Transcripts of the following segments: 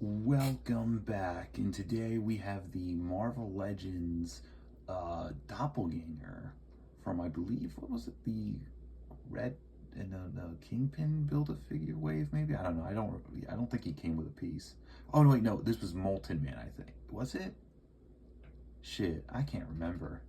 Welcome back, and today we have the Marvel Legends Doppelgänger from, I believe, what was it, the Red and the Kingpin Build-A-Figure wave, maybe? I don't know. I don't think he came with a piece. Oh no, wait, no, this was Molten Man, I think. Was it? Shit, I can't remember.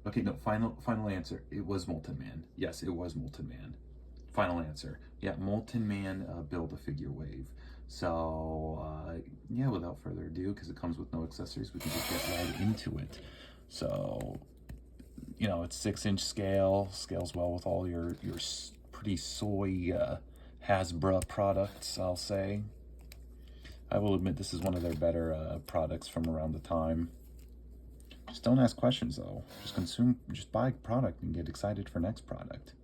Okay, no, final answer. It was Molten Man. Yes, it was Molten Man. Final answer. Yeah, Molten Man Build-A-Figure wave. So, yeah, without further ado, because it comes with no accessories, we can just get right into it. So, you know, it's 6-inch scale, scales well with all your pretty soy Hasbro products, I'll say. I will admit this is one of their better products from around the time. Just don't ask questions though. Just buy product and get excited for next product.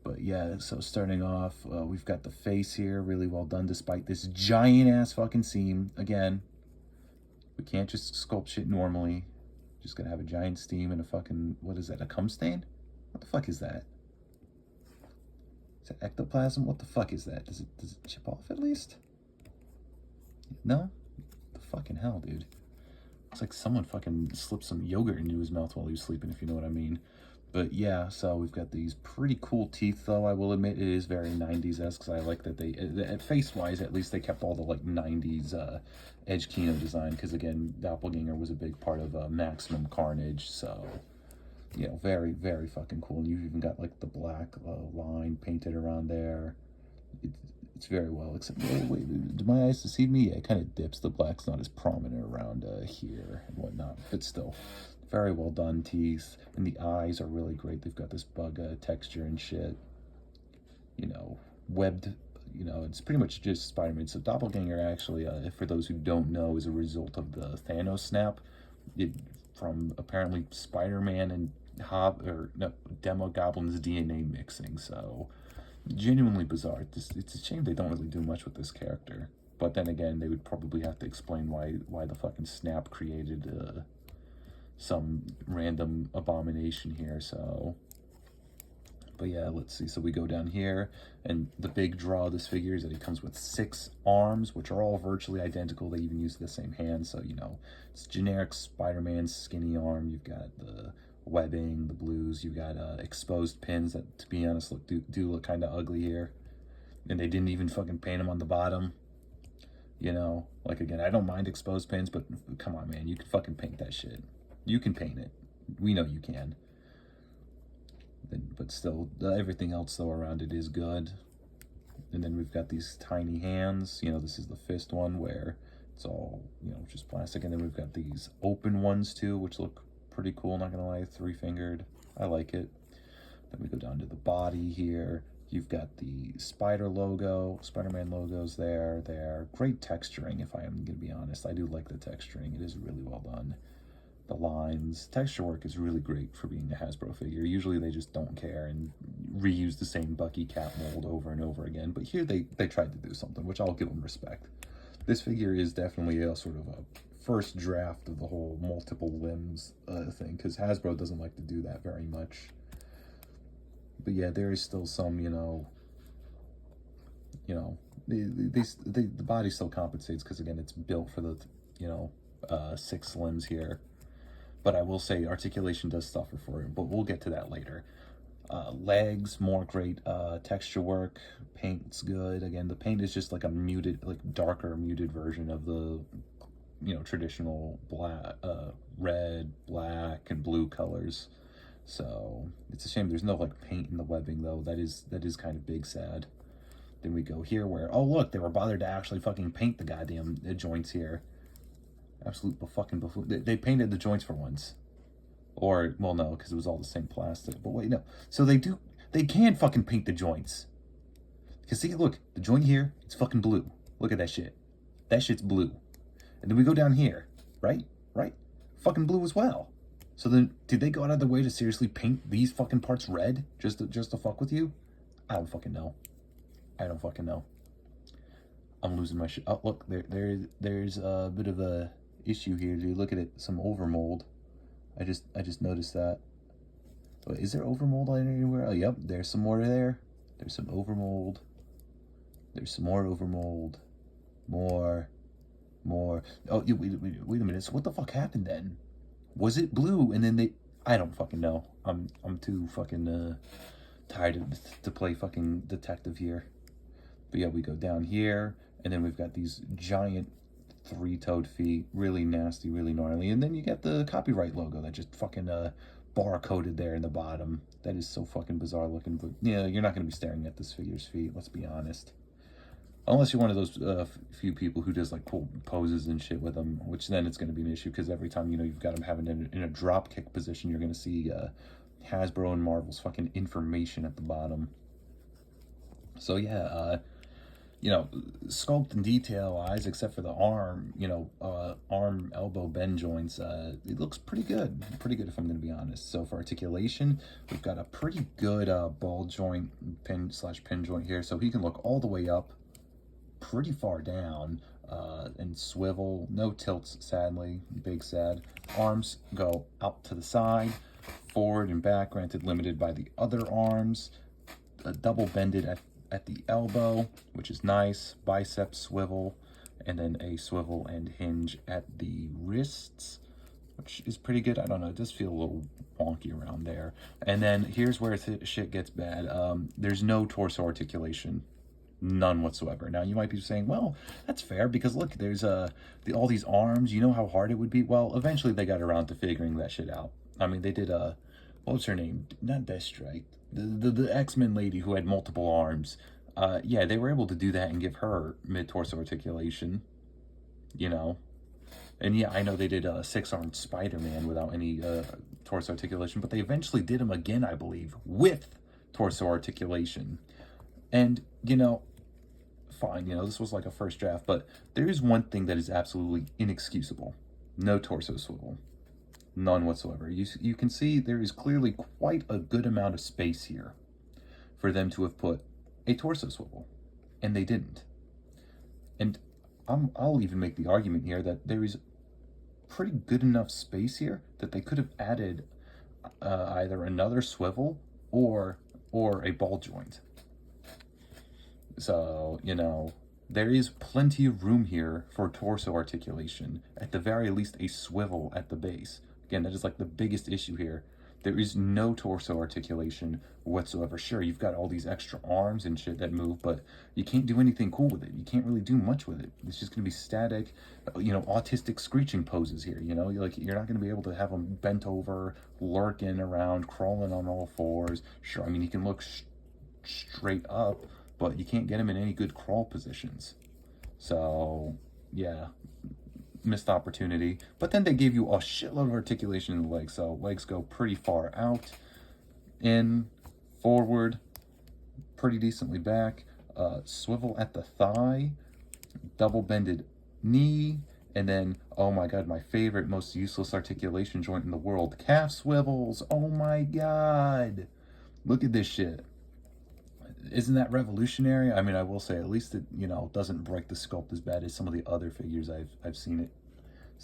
But yeah, so starting off, we've got the face here, really well done despite this giant ass fucking seam. Again, we can't just sculpt shit normally. Just gonna have a giant seam and a fucking, what is that, a cum stain? What the fuck is that? Is that ectoplasm? What the fuck is that? Does it chip off at least? No? What the fucking hell, dude? Looks like someone fucking slipped some yogurt into his mouth while he was sleeping, if you know what I mean. But yeah, so we've got these pretty cool teeth, though. I will admit it is very 90s-esque, because I like that they, face-wise, at least they kept all the, like, 90s Edge Kino design, because, again, Doppelgänger was a big part of Maximum Carnage, so, you know, very, very fucking cool. And you've even got, like, the black line painted around there. It's very well, except, wait, do my eyes deceive me? Yeah, it kind of dips. The black's not as prominent around here and whatnot, but still. Very well done teeth, and the eyes are really great. They've got this bug texture and shit. You know, webbed, you know, it's pretty much just Spider-Man. So Doppelganger actually, for those who don't know, is a result of the Thanos snap. From apparently Spider-Man and Demogoblin's DNA mixing. So genuinely bizarre. It's a shame they don't really do much with this character. But then again, they would probably have to explain why the fucking snap created some random abomination here. So, but yeah, let's see. So we go down here, and the big draw of this figure is that he comes with 6 arms, which are all virtually identical. They even use the same hand, so you know it's generic Spider-Man skinny arm. You've got the webbing, the blues. You've got exposed pins that, to be honest, do look kind of ugly here, and they didn't even fucking paint them on the bottom. You know, like, again, I don't mind exposed pins, but come on, man, you can fucking paint that shit. You can paint it. We know you can. But still, everything else, though, around it is good. And then we've got these tiny hands. You know, this is the fist one where it's all, you know, just plastic. And then we've got these open ones, too, which look pretty cool, not gonna lie. 3-fingered. I like it. Then we go down to the body here. You've got the Spider-Man logos there. They're great texturing, if I am going to be honest. I do like the texturing. It is really well done. The lines, texture work is really great for being a Hasbro figure. Usually they just don't care and reuse the same Bucky Cap mold over and over again. But here they tried to do something, which I'll give them respect. This figure is definitely a sort of a first draft of the whole multiple limbs thing, because Hasbro doesn't like to do that very much. But yeah, there is still some, the body still compensates, because again, it's built for the, 6 limbs here. But I will say articulation does suffer for it, but we'll get to that later. Legs, more great texture work. Paint's good. Again, the paint is just like a muted, like darker muted version of the, traditional black, red, black, and blue colors. So it's a shame there's no like paint in the webbing though. That is kind of big sad. Then we go here where, oh look, they were bothered to actually fucking paint the goddamn joints here. Absolute fucking buffoon. They painted the joints for once. Or, well, no, because it was all the same plastic. But wait, no. So they can fucking paint the joints. Because see, look, the joint here, it's fucking blue. Look at that shit. That shit's blue. And then we go down here, right? Right? Fucking blue as well. So then, did they go out of their way to seriously paint these fucking parts red? Just to fuck with you? I don't fucking know. I don't fucking know. I'm losing my shit. Oh, look, there's a bit of a issue here, dude. Look at it, some overmold. I just noticed that. Wait, is there overmold anywhere? Oh, yep, there's some more there. There's some overmold. There's some more overmold. More. Oh, wait a minute. So what the fuck happened then? Was it blue and then they... I don't fucking know. I'm too fucking tired to play fucking detective here. But yeah, we go down here, and then we've got these giant three-toed feet, really nasty, really gnarly. And then you get the copyright logo that just fucking bar-coded there in the bottom. That is so fucking bizarre looking. But yeah, you're not going to be staring at this figure's feet, let's be honest. Unless you're one of those few people who does like cool poses and shit with them, which then it's going to be an issue because every time, you know, you've got them having in a drop kick position, you're going to see Hasbro and Marvel's fucking information at the bottom. So yeah, you know, sculpt and detail wise, except for the arm, you know, arm elbow bend joints, it looks pretty good if I'm going to be honest. So for articulation, we've got a pretty good ball joint pin joint here, so he can look all the way up, pretty far down, and swivel, no tilts, sadly, big sad. Arms go out to the side, forward and back, granted limited by the other arms, double bended at the elbow, which is nice, bicep swivel, and then a swivel and hinge at the wrists, which is pretty good. I don't know, it does feel a little wonky around there. And then here's where shit gets bad. There's no torso articulation, none whatsoever. Now you might be saying, well, that's fair because look, there's all these arms, you know how hard it would be. Well, eventually they got around to figuring that shit out. I mean, they did what was her name? Not Deathstrike, the X-Men lady who had multiple arms. Yeah, they were able to do that and give her mid-torso articulation, you know. And yeah, I know they did a six-armed Spider-Man without any torso articulation, but they eventually did him again, I believe, with torso articulation. And, you know, fine, you know, this was like a first draft, but there is one thing that is absolutely inexcusable. No torso swivel. None whatsoever. You can see there is clearly quite a good amount of space here for them to have put a torso swivel, and they didn't. And I'll even make the argument here that there is pretty good enough space here that they could have added either another swivel or a ball joint. So, you know, there is plenty of room here for torso articulation, at the very least a swivel at the base. Again, that is like the biggest issue here. There is no torso articulation whatsoever. Sure, you've got all these extra arms and shit that move, but you can't do anything cool with it. You can't really do much with it. It's just going to be static, you know, autistic screeching poses here, you know? You're not going to be able to have them bent over, lurking around, crawling on all fours. Sure, I mean, he can look straight up, but you can't get him in any good crawl positions. So, yeah, missed opportunity. But then they gave you a shitload of articulation in the legs, so legs go pretty far out, in, forward, pretty decently back, swivel at the thigh, double bended knee, and then, oh my god, my favorite, most useless articulation joint in the world, calf swivels. Oh my god, look at this shit. Isn't that revolutionary? I mean, I will say at least it, you know, doesn't break the sculpt as bad as some of the other figures I've seen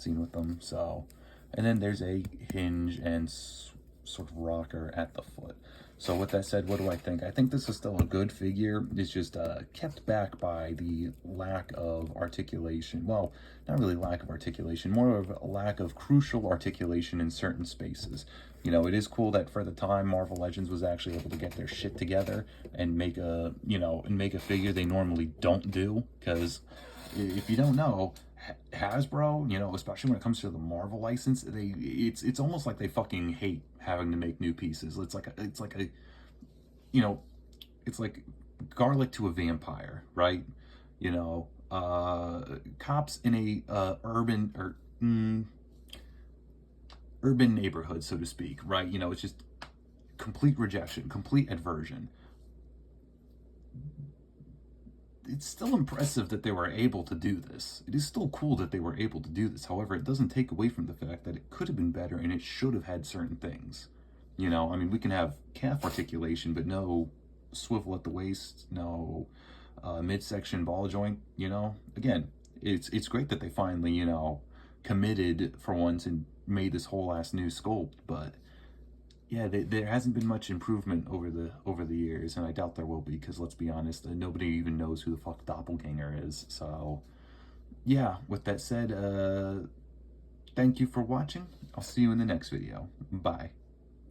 with them. So, and then there's a hinge and sort of rocker at the foot. So with that said, what do I think? I think this is still a good figure. It's just kept back by the lack of articulation. Well, not really lack of articulation, more of a lack of crucial articulation in certain spaces. You know, it is cool that for the time Marvel Legends was actually able to get their shit together and make a, you know, and make a figure they normally don't do. Because if you don't know, Hasbro, you know, especially when it comes to the Marvel license, it's almost like they fucking hate having to make new pieces. It's like a you know, it's like garlic to a vampire, right? You know, cops in a urban neighborhood, so to speak, right? You know, it's just complete rejection, complete aversion. It's still impressive that they were able to do this. It is still cool that they were able to do this. However, it doesn't take away from the fact that it could have been better and it should have had certain things. You know, I mean, we can have calf articulation, but no swivel at the waist, no midsection ball joint, you know? Again, it's great that they finally, you know, committed for once and made this whole ass new sculpt, but yeah, there hasn't been much improvement over the years, and I doubt there will be, because let's be honest, nobody even knows who the fuck Doppelgänger is. So yeah, with that said, thank you for watching. I'll see you in the next video. Bye.